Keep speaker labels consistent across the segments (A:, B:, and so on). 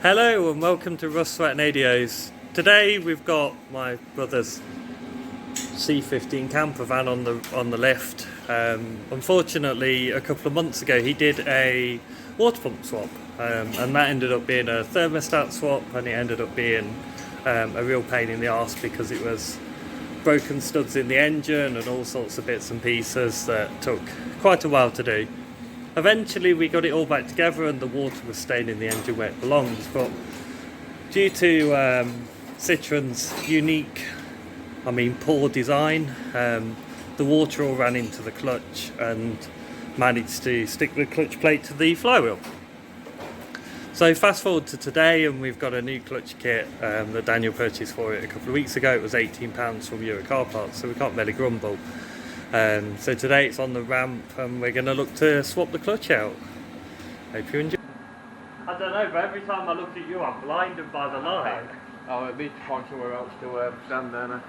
A: Hello and welcome to Rust, Sweat and Adios. Today we've got my brother's C15 camper van on the lift. Unfortunately, a couple of months ago he did a water pump swap, and that ended up being a thermostat swap, and it ended up being a real pain in the arse because it was broken studs in the engine and all sorts of bits and pieces that took quite a while to do. Eventually we got it all back together and the water was staying in the engine where it belongs, but due to Citroen's unique, poor design, the water all ran into the clutch and managed to stick the clutch plate to the flywheel. So fast forward to today and we've got a new clutch kit that Daniel purchased for it a couple of weeks ago. It was £18 from Euro Car Parts, so we can't really grumble. So today it's on the ramp and we're going to look to swap the clutch out. Hope you enjoy. I don't know, but every time I look at you I'm blinded by the light.
B: I'll need to find somewhere else to stand there now.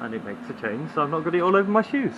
A: And it makes a change, so I've not got it all over my shoes.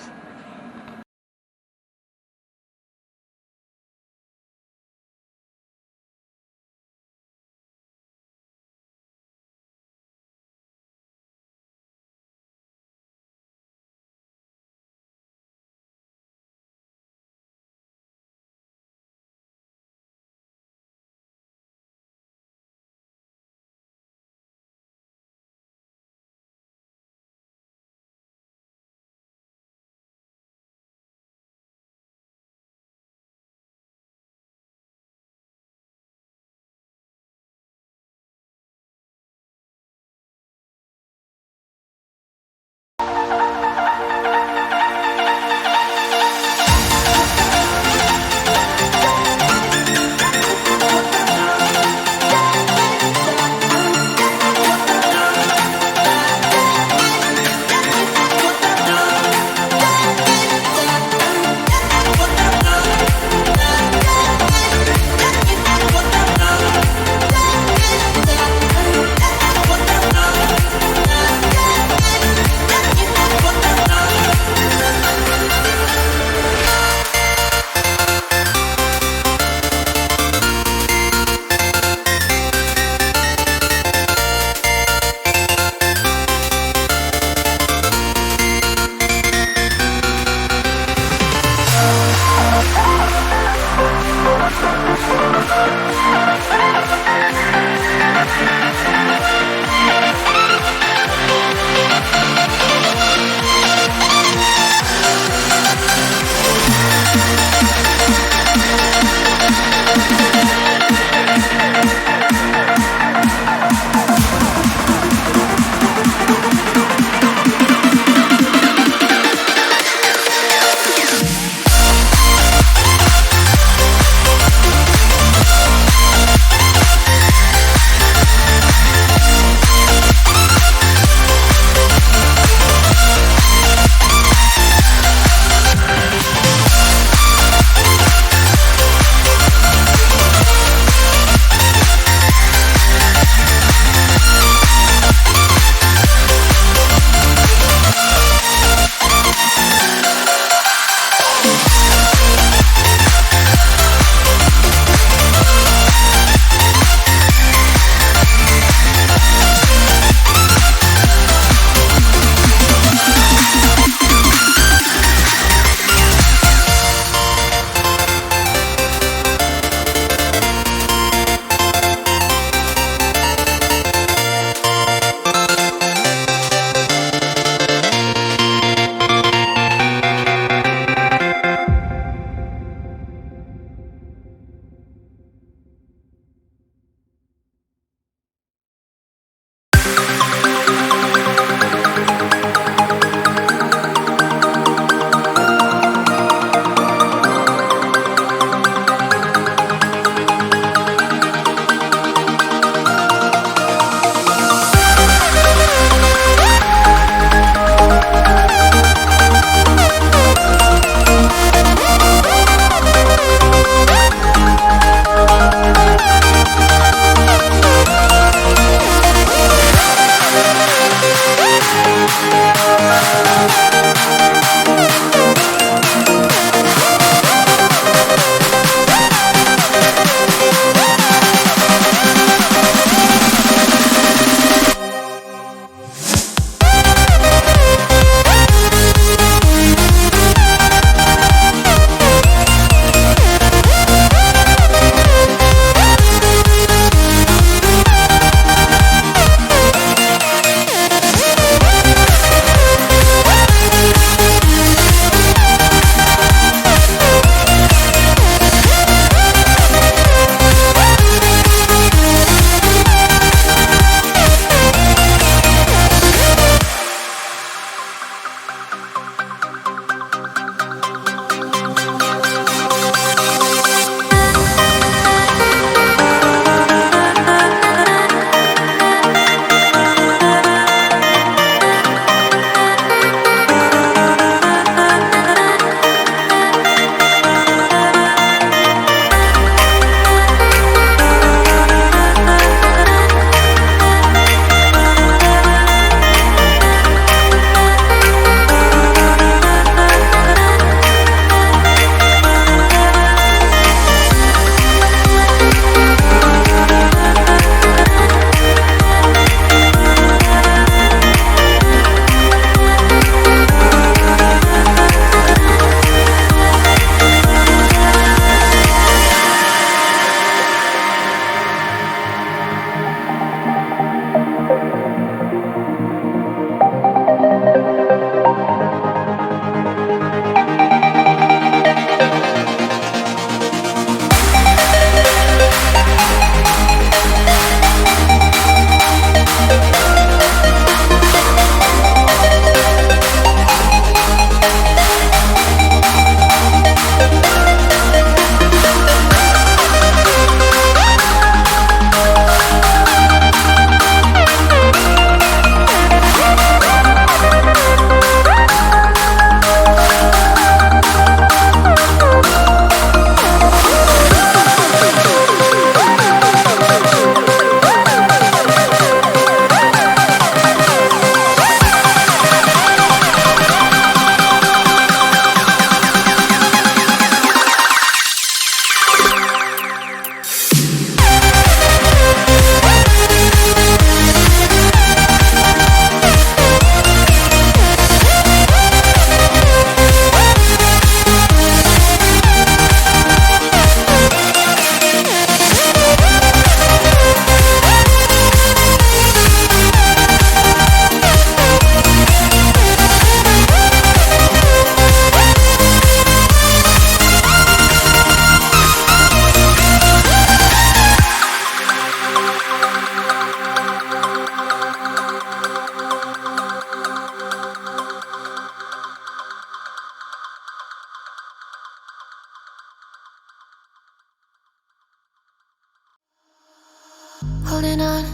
C: holding on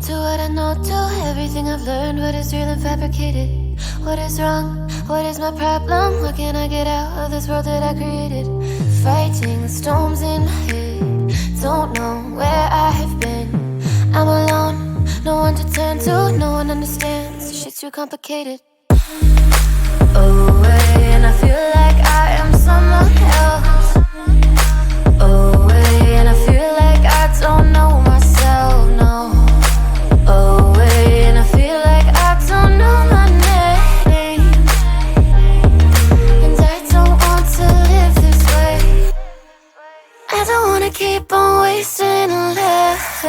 C: to what I know, to everything I've learned. What is real and fabricated? What is wrong? What is my problem? What can I get out of this world that I created? Fighting the storms in my head. Don't know where I have been. I'm alone, no one to turn to. No one understands, shit's too complicated. Away, and I feel like I am someone else. Away, and I feel like I don't know myself, no. Away, and I feel like I don't know my name. And I don't want to live this way. I don't wanna keep on wasting a life.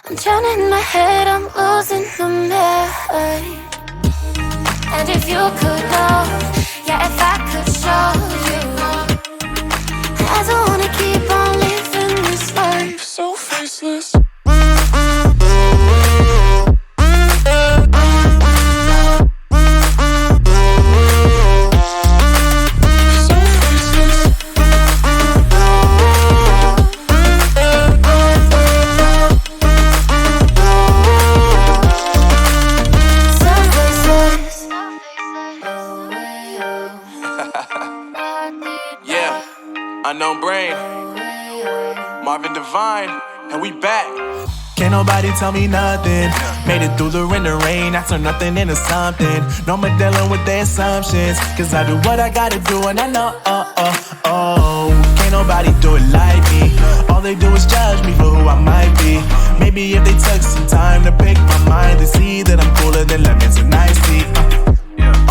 C: I'm drowning in my head, I'm losing the mind. And if you could know, yeah, if I could show you, I don't wanna keep on living this life so faceless.
D: Unknown Brain, Marvin Devine, and we back. Can't nobody tell me nothing. Made it through the rain, I turn nothing into something. No more dealing with their assumptions, cause I do what I gotta do and I know, can't nobody do it like me. All they do is judge me for who I might be. Maybe if they took some time to pick my mind, to see that I'm cooler than lemons and iced tea.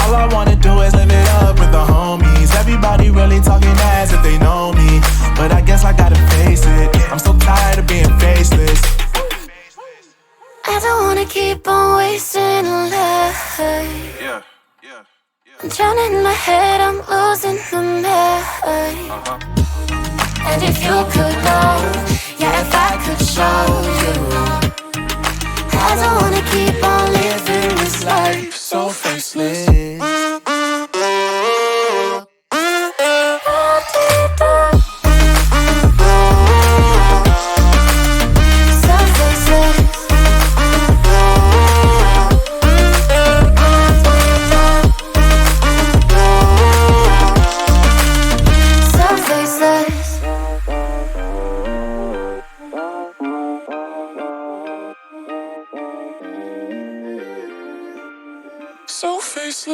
D: All I wanna do is live it up with the homies. Everybody really talking as if they know me, but I guess I gotta face it. I'm so tired of being faceless.
C: I don't wanna keep on wasting a life. I'm drowning in my head, I'm losing the mind. And if you could know, yeah, if I could show you, I don't wanna keep on living this life so faceless. So faceless.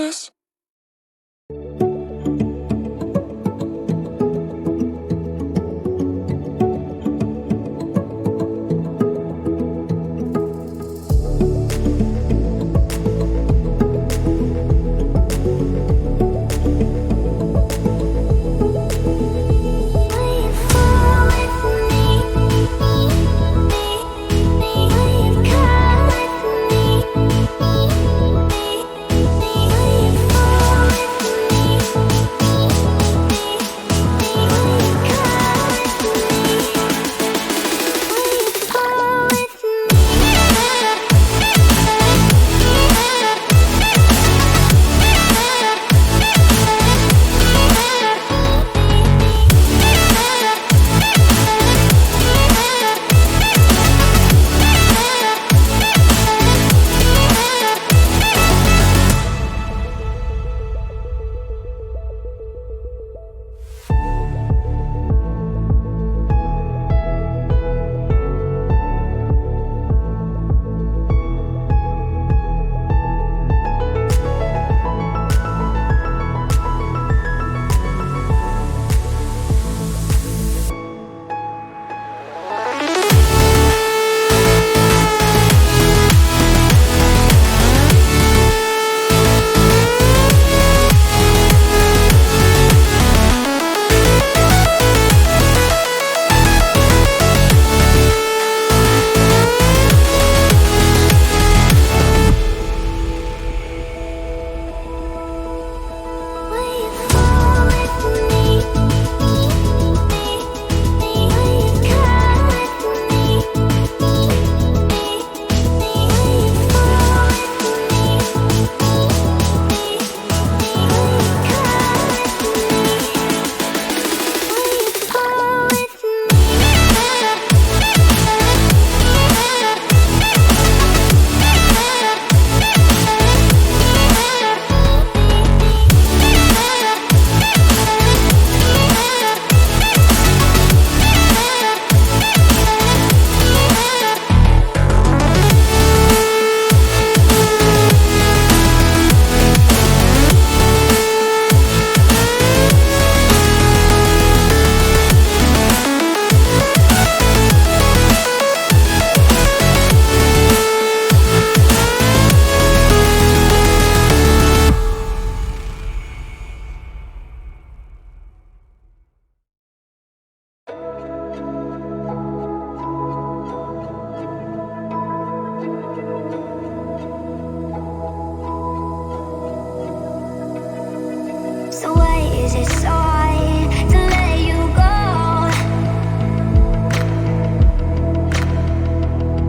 C: it so hard to let you go?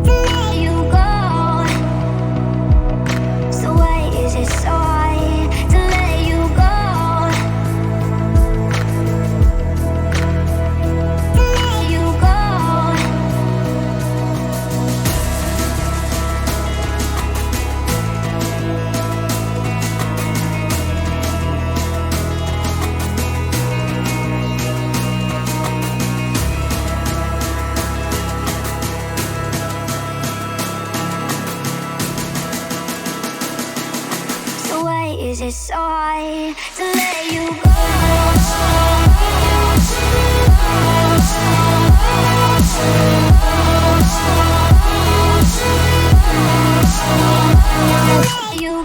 C: To let you go. So why is it so hard to let you go? To let you go. So why is it so hard to let you go? Let you go.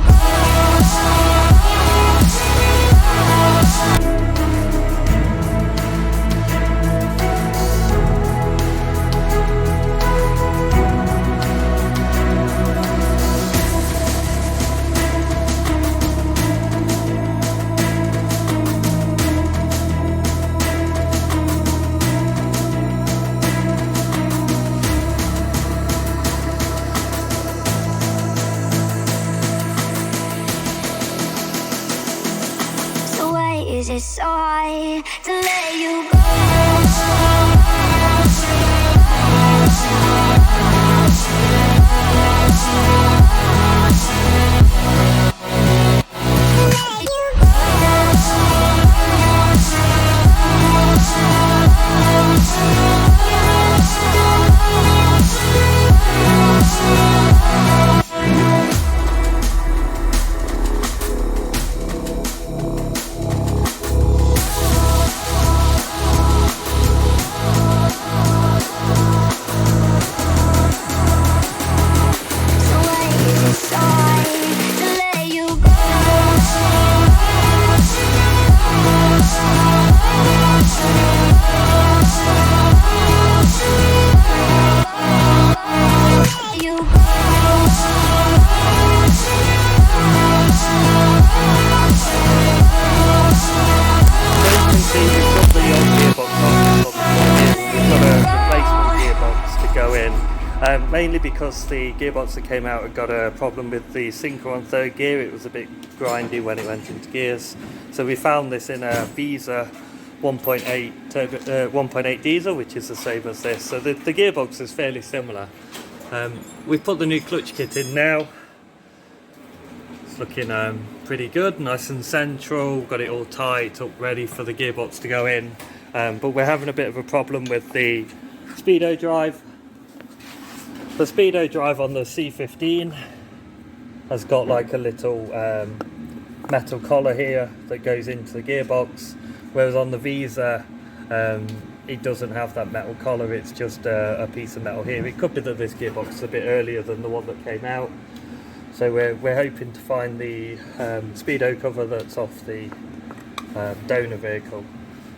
C: So why is it so hard to let you go? Let you So why is it so hard to let you go? You
A: So you can see we've got the old gearbox on this one. We've got a replacement gearbox to go in. Mainly because the gearbox that came out had got a problem with the sinker on third gear. It was a bit grindy when it went into gears. So we found this in a Visa 1.8 diesel, which is the same as this. So the gearbox is fairly similar. We've put the new clutch kit in now. It's looking pretty good, nice and central, got it all tight up, ready for the gearbox to go in. But we're having a bit of a problem with the speedo drive. The speedo drive on the C15 has got like a little metal collar here that goes into the gearbox, whereas on the Visa it doesn't have that metal collar, it's just a piece of metal here. It could be that this gearbox is a bit earlier than the one that came out. So we're hoping to find the speedo cover that's off the donor vehicle.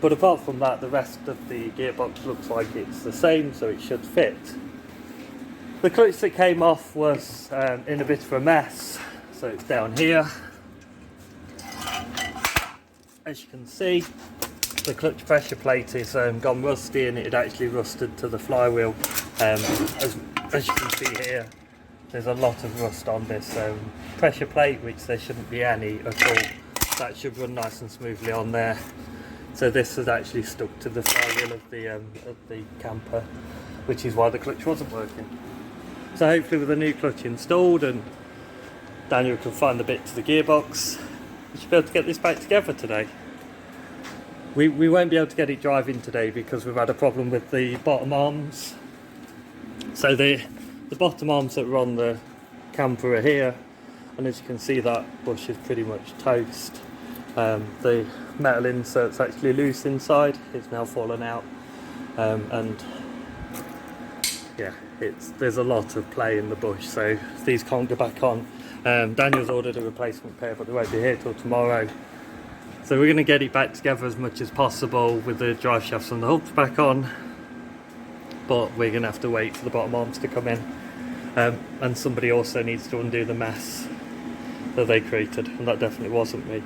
A: But apart from that, the rest of the gearbox looks like it's the same, so it should fit. The clutch that came off was in a bit of a mess, so it's down here. As you can see, the clutch pressure plate is gone rusty, and it had actually rusted to the flywheel. As you can see here, there's a lot of rust on this pressure plate, which there shouldn't be any at all. That should run nice and smoothly on there. So this has actually stuck to the flywheel of the camper, which is why the clutch wasn't working. So hopefully with the new clutch installed and Daniel can find the bit to the gearbox, we should be able to get this back together today. We won't be able to get it driving today because we've had a problem with the bottom arms. So the bottom arms that were on the camper are here, and as you can see, that bush is pretty much toast. The metal insert's actually loose inside, it's now fallen out, and yeah, there's a lot of play in the bush, so these can't go back on. Daniel's ordered a replacement pair, but they won't be here till tomorrow. So we're going to get it back together as much as possible with the drive shafts and the hubs back on, but we're going to have to wait for the bottom arms to come in. And somebody also needs to undo the mess that they created, and that definitely wasn't me.